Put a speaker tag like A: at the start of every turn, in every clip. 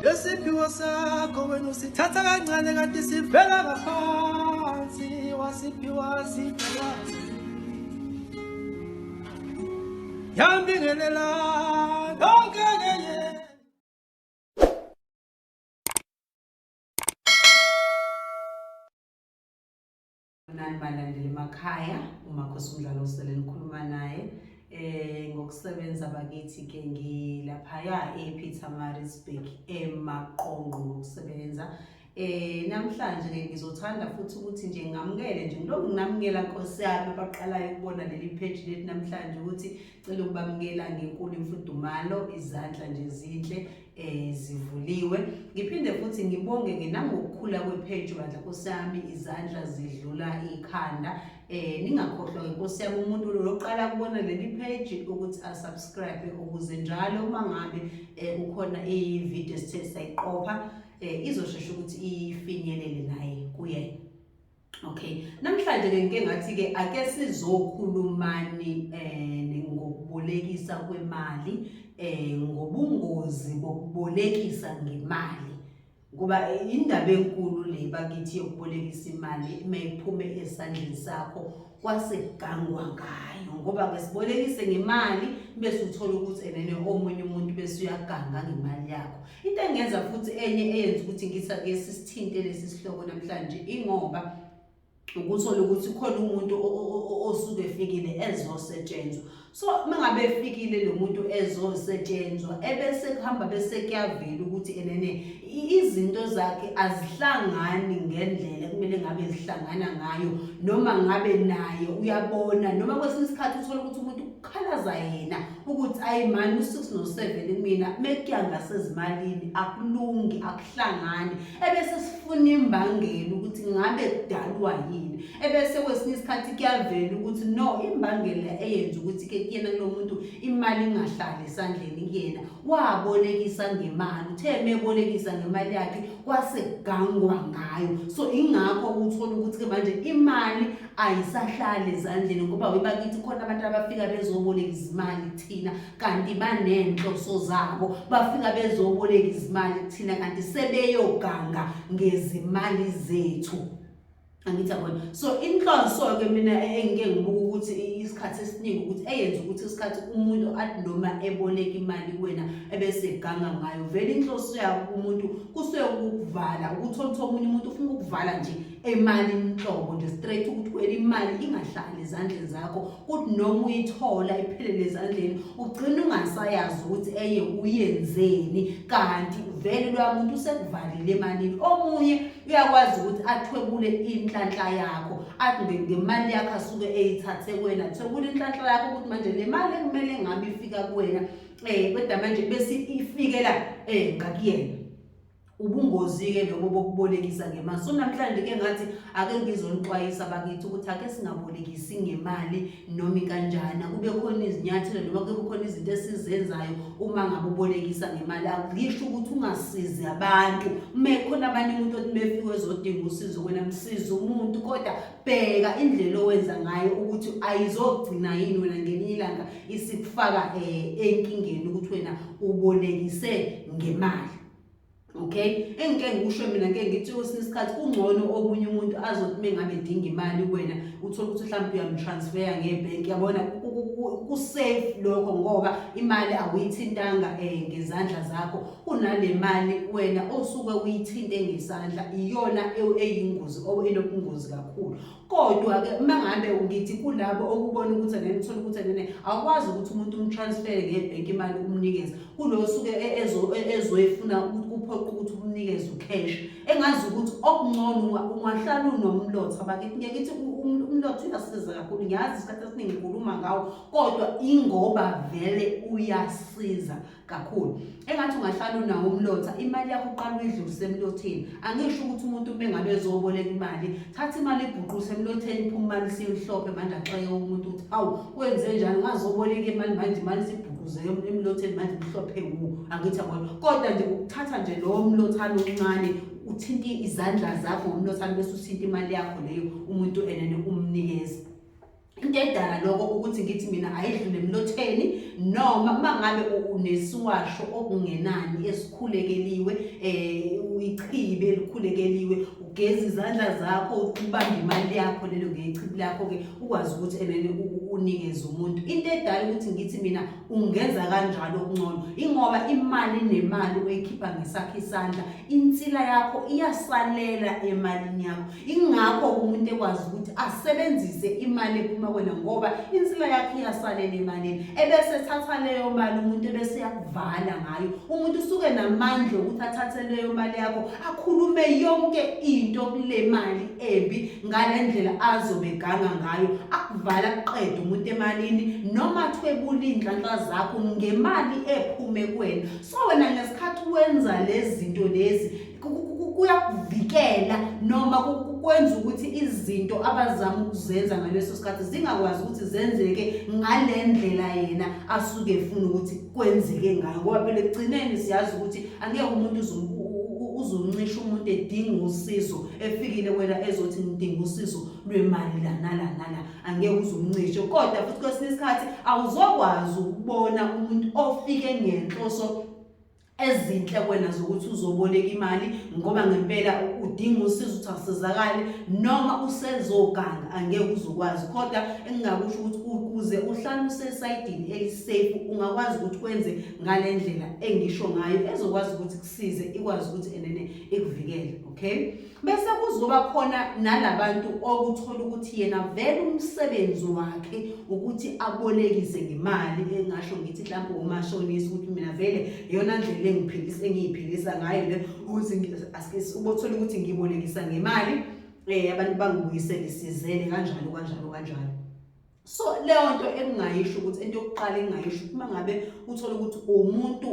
A: Lesiphiwo sakho wena usithatha kancane kanti sivela ngaphansi wasiphiwa siphiwa yambingelela lonke ngeye.
B: Balandeli emakhaya uMakhosi Mdlalose lenikhuluma naye ngokusebenza bakithi ke ngilaphaya ePietermaritzburg eMaqonqo ngokusebenza namhlanje ke ngizothanda futhi ukuthi nje ngamukele nje nginamukela Nkosi yami abaqalayo ukubona leli page lethu namhlanje ukuthi cela ukubamukela ngenkulu imfudumalo izandla nje zinhle zivuliwe. Ngiphinde futhi ngibonge ke nangokukhula kwepage bandla Nkosi yami izandla zidlula ikhanda. Ningakhohlwa ke Nkosi yami umuntu lo oqala kubona leli page ukuthi asubscribe ukuze njalo uma ngabe ukhona i-video esithe sayiqopha izoshesha ukuthi ifinyelele naye kuye. Okay, namhlanje ke ngike ngathi ke ake sizokhulumani ngokubolekisa kwemali ngobungozi bokubolekisa ngemali ngoba indaba enkulu le bakithi yokubolekisa imali mayiphume esandleni sakho kwasegangwa ngayo ngoba ke sibolekise ngemali bese uthola ukuthi enene omunye umuntu bese uyaganga ngemali yakho. Into engenza futhi enye eyenza ukuthi ngithi ake sisithinte lesi sihloko namhlanje ingoba ukuthola ukuthi khona umuntu osuke efikile ezosetshenzwa. So mangabe efikile lo muntu ezosetshenzwa ebese kuhamba bese kuyavela ukuthi enene izinto zakhe azihlangani ngendlela kumele ngabe zihlangana ngayo noma ngabe naye uyabona noma kwesinye isikhathi uthola ukuthi umuntu ukhalaza yena ukuthi ayimani u6 no7 mina mekuya ngasezimalini akulungi akuhlangani ebese sifuna imbangela ukuthi ngabe kudalwa yini ebese kwesinye isikhathi kuyavela ukuthi no imbangela eyenza ukuthi ke kuyena lo muntu imali ingahlali esandleni kuyena wabolekisa ngemali uthe mebolekisa ngemali yakhe kwasegangwa ngayo. So ingakho uthola ukuthi ke manje imali ayisahlali ezandleni ngoba webakithi khona abantu abafika bezobolekisa imali thina kanti banenhloso zabo bafika bezobolekisa imali thina kanti sebeyoganga ngezimali zethu. Angithabona. So inhloso ke mina engike ngibuka ukuthi isikhathi esiningi ukuthi eyenza ukuthi isikhathi umuntu athi noma eboleka imali kuwena ebese ganga ngayo vele inhloso yakho umuntu kusuke ukuvala ukuthi omunye umuntu ufuna ukuvala nje emali inhlobo nje straight ukuthi kweli imali ingahlali ezandleni zakho kuthi noma uyithola iphelele ezandleni ugcina ungasayazi ukuthi uyenzeni kanti vele lo muntu usekuvalile emalini. Omunye uyakwazi ukuthi athwebule inhlanhla yakho athi ngemali yakho asuke eyithathe kuwena athwebule inhlanhla yakho ukuthi manje le mali kumele ngabe ifika kuwena kodwa manje bese ifikela ngakuyena. Ubungozi ke lobo bokubolekisa ngemali. So namhlanje ke ngathi ake ngizonixwayisa bakithi ukuthi ake singabolekisi ngemali noma kanjani kube khona izinyathelo noma kube khona izinto esizenzayo uma ngabe ubolekisa ngemali. Akusho ukuthi ungasizi abantu mekhona abanye umuntu othi befike ezodinga usizo kwena msiza umuntu kodwa bheka indlela owenza ngayo ukuthi ayizogcina yini wena ngelinye ilanga isikufaka enkingeni ukuthi wena ubolekise ngemali. Okay, engike ngikusho mina ngeke ngithi kwesinye isikhathi kungcono omunye umuntu azothi mengabe edinga imali kuwena uthola ukuthi mhlawumbe uyamtransfer ngebhank yabona ku-safe lokho ngoba imali awuyithintanga ngezandla zakho kunale mali wena osuke uyithinte ngesandla iyona eyingozi enobungozi kakhulu. Kodwa ke mangabe ngithi kulabo okubona ukuthi anenithola ukuthi akwazi ukuthi umuntu umtransfer ngebhank imali umnikeza kulo suke ezoyifuna uphoqa ukuthi umnikeze ucash engazi ukuthi okungcono ungahlala unomlotha bakithi ngiyakithi umlotha uyasiza kakhulu ngiyazi isikhathi esiningi ngikhuluma ngawo kodwa ingoba vele uyasiza kakhulu engathi ungahlala unawo umlotha imali yakho uqala uyidlulise emlotheni. Angisho ukuthi umuntu mengabe ezoboleka imali thatha imali ibhuquse emlotheni iphuma imali simhlophe manje axaye umuntu uthi awu wenze njani ngazoboleka imali manje imali sibhuquze emlotheni manje mhlophe angithi yabona kodwa nje ukuthatha nje lo mlothana omncane uthinta izandla zakho ngomlothana bese uthinta imali yakho leyo umuntu enene umnikeza. into edala lokho ukuthi ngithi mina ayidlule emlotheni noma mangabe unesiwasho okungenani esikhulekeliwe uyichibe elikhulekeliwe ugeza izandla zakho ubamba imali yakho lelo ngechibi lakho ke ukwazi ukuthi enene unikeze umuntu into edala ukuthi ngithi mina ungenza kanjalo okungcono ingoba imali nemali oyikhipha ngesakhe isandla insila yakho iyasalela emalini yakho ingakho umuntu ekwazi ukuthi asebenzise imali ephuma kwena ngoba insila yakhe iyasalela emalini ebese thatha leyo mali umuntu ebese yakuvala ngayo umuntu usuke namandla ukuthi athathe leyo mali yakho akhulume yonke into kule mali embi ngalendlela azobeganga ngayo akuvala kuqeda umuntu emalini noma thwebula inhlanhla zakho ngemali ephume kwena so wena ngesikhathi wenza lezi zinto lezi kuyakuvikela noma kwenza ukuthi izinto abazama ukuzenza ngaleso sikhathi zingakwazi ukuthi zenzeke ngalendlela yena asuke efuna ukuthi kwenzeke ngayo ngoba phela egcineni siyazi ukuthi angeke umuntu uzuncisha umuntu edinga usizo efikile wena ezothi ngidinga usizo lwemali la angeke uzumncishe kodwa futhi kwesinye isikhathi awuzokwazi ukubona umuntu ofike ngenhloso ezinhle kwena zokuthi uzoboleka imali ngoba ngempela udinga usizo ukuthi asizakale noma usezoganga angeke uzokwazi kodwa engingakusho ukuthi ukuze uhlale usesayidini elisafe ungakwazi ukuthi kwenze ngalendlela engisho ngayo ezokwazi ukuthi kusize ikwazi ukuthi enene ikuvikele okay bese kuzoba khona nalabantu okuthola ukuthi yena vele umsebenzi wakhe ukuthi abolekise ngemali engasho ngithi mhlawumbe umashonisa ukuthi mina vele iyona ndlela engiyiphilisa ngayo le ukuthi ubothola ukuthi ngibolekisa ngemali abantu bangibuyisele isizele kanjalo so leyo nto engingayisho ukuthi into yokuqala engingayisho uma ngabe uthola ukuthi umuntu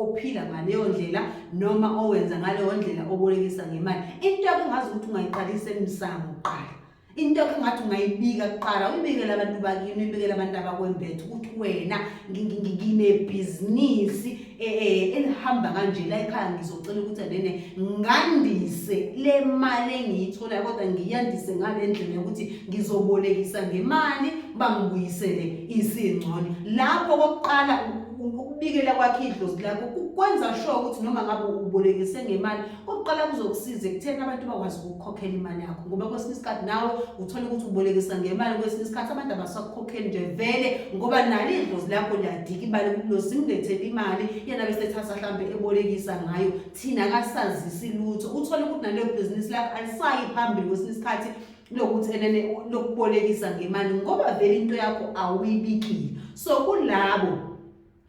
B: ophila ngaleyo ndlela noma owenza ngaleyo ndlela obolekisa ngemali into engazi ukuthi ungayiqalisa emsamo uqala into engathi ungayibika kuqala uyibikele abantu bakini uyibikele abantu abakwembethe ukuthi wena nginebhizinisi elihamba kanje la ekhaya ngizocela ukuthi nene ngandise le mali engiyithola kodwa ngiyandise ngalendlela ukuthi ngizobolekisa ngemali bangibuyisele isingcono lapho kokuqala ukubikela kwakhe idlozi lakho kwenza sure ukuthi noma ngabe ubolekise ngemali oqala kuzokusiza ekutheni abantu bakwazi ukukhokhela imali yakho ngoba kwesinye isikhathi nawe uthola ukuthi ubolekisa ngemali kwesinye isikhathi abantu abasakukhokheli nje vele ngoba nalo idlozi lakho liyadika imali kulo simlethele imali yena bese ethatha mhlambe ebolekisa ngayo thina akasazisi lutho uthola ukuthi naleyo business lakho alisayi phambili kwesinye isikhathi lokuthi enene lokubolekisa ngemali ngoba vele into yakho awuyibikile so kulabo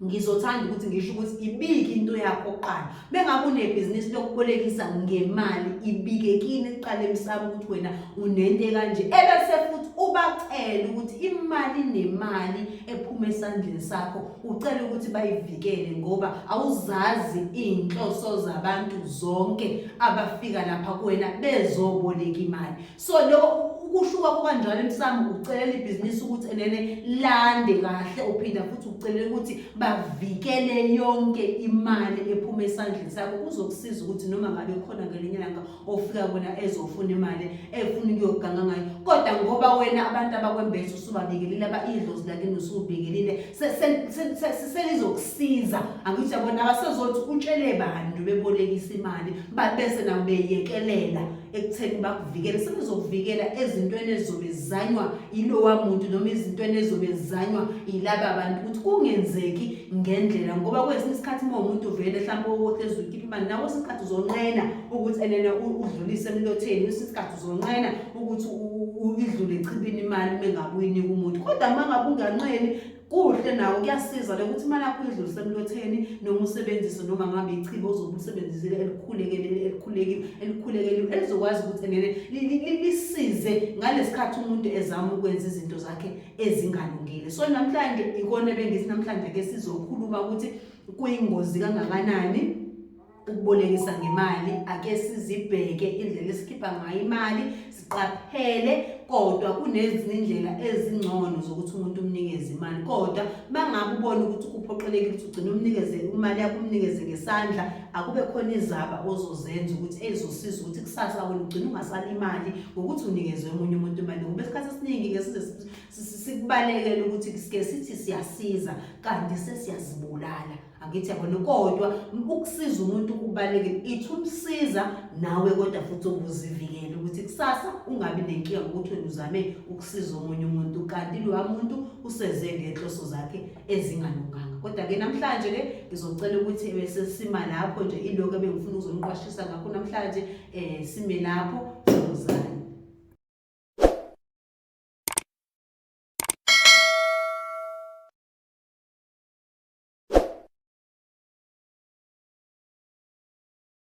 B: ngizothanda ukuthi ngisho ukuthi ibike into yakho qala bengabe unebhizinisi lokubolekisa ngemali ibike kini iqala emsamo ukuthi wena unento kanje ebese futhi ubacela ukuthi imali nemali ephuma esandleni sakho ucela ukuthi bayivikele ngoba awuzazi inhloso zabantu zonke abafika lapha kuwena bezoboleka imali so lokho ukushuka kanjalo emsamo ucelela ibhizinisi ukuthi enene lande kahle uphinda futhi ucelela ukuthi bavikele yonke imali ephuma esandleni sakho kuzokusiza ukuthi noma ngabe khona ngelinye ilanga ofika wena ezofuna imali efuna ukuyoganga ngayo kodwa ngoba wena abantu abakwembethe usubabikelile idlozi lakini usubikelile selizokusiza angithi yabona abasezothi utshele bantu bebolekisa imali bese nawe beyekelela ekutheni bakuvikele selizokuvikela ezintweni ezobezanywa ilowa muntu noma izintweni ezobezanywa ilaba abantu ukuthi kungenzeki ngendlela ngoba kwesinye isikhathi uma umuntu vele mhlawumbe ohlezi ukhipha imali nawe isikhathi uzonqena ukuthi enene udlulise emlotheni isikhathi uzonqena ukuthi udlule echibini imali mengabuyi kumuntu kodwa mangabe unganqeni kuhle nawo kuyasiza ukuthi imali yakho idlulise emlotheni noma usebenzise noma ngabe ichibo ozokusebenzisela elikhulekile elizokwazi ukuthi enene lisize ngalesikhathi umuntu ezama ukwenza izinto zakhe ezingalungile so namhlanje ikona bengithi namhlanje ke sizokhuluma ukuthi kuyingozi kangakanani ukubolekisa ngemali ake sizibheke indlela esikhipha ngayo imali siqaphele kodwa kunezinye indlela ezingcono zokuthi umuntu umnikeze imali. Kodwa mangabe ubona ukuthi kuphoqelekile ukuthi ugcine umnikeze imali yakho umnikeze ngesandla, akube khona izaba ozozenza ukuthi ezosiza ukuthi kusasa wena ugcine ungasali imali ngokuthi unikeze omunye umuntu imali. Ngoba isikhathi esiningi ke sikubalekela ukuthi sike sithi siyasiza kanti sesiyazibulala. Angithi yabona, kodwa ukusiza umuntu kubalekile, ithi umsiza nawe kodwa futhi ukuzivikela ukuthi kusasa ungabi nenkinga ngokuthi wena uzame ukusiza omunye umuntu kanti lo muntu useze ngenhloso zakhe ezingalunganga. Kodwa ke namhlanje ke ngizocela ukuthi bese sima lapho nje iloko ebengifuna ukuzoniqwashisa ngakho namhlanje sime lapho Thokozani.